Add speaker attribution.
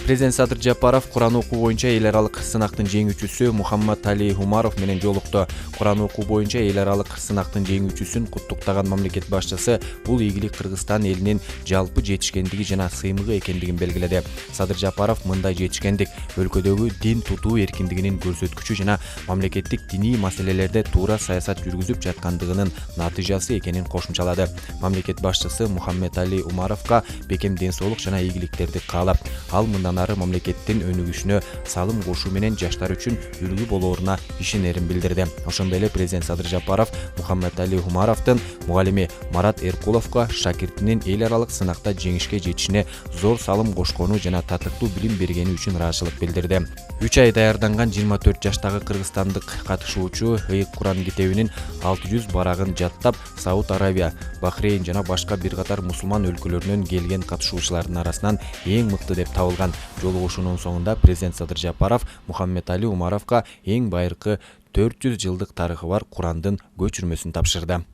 Speaker 1: Президент Садыр Жапаров Куран окуу боюнча эл аралык сынактын жеңүүчүсү Мухаммад Али Умаров менен жолукту. Куран окуу боюнча эл аралык сынактын жеңүүчүсүн куттуктаган мамлекет башчысы бул ийгилик Кыргызстан элинин жалпы жетишкендиги жана сыймыгы экендигин белгиледи. Садыр Жапаров мындай жетишкендик өлкөдөгү дин тутуу эркиндигинин көрсөткүчү жана мамлекеттик диний маселелерде туура саясат жүргүзүп жаткандыгынын натыйжасы экенин кошумчалады. Мамлекет башчысы Мухаммад Али Умаровго бекем ден соолук жана ийгиликтерди каалап, ал мындан ары мамлекеттин өнүгүшүнө салым кошуу менен жаштар үчүн үлгү болооруна ишенерин билдирди. Ошондой эле президент Садыр Жапаров Мухаммад Али Умаровдун мугалими Марат Эркуловго шакиртинин эл аралык сынакта жеңишке жетишине зор салым кошкону жана татыктуу билим бергени үчүн ыраазычылык билдирди. 3 ай даярданган 24 жаштагы кыргызстандык катышуучу ыйык Куран китебинин 600 барагын жаттап, Сауд Арабия, Бахрейн жана башка бир катар мусулман өлкөлөрүнөн келген катышуучулардын арасынан эң мыкты деп табылган. Жолугушуунун соңунда президент Садыр Жапаров Мухаммад Али Умаровго эң байыркы 400 жылдык тарыхы бар Курандын көчүрмөсүн тапшырды.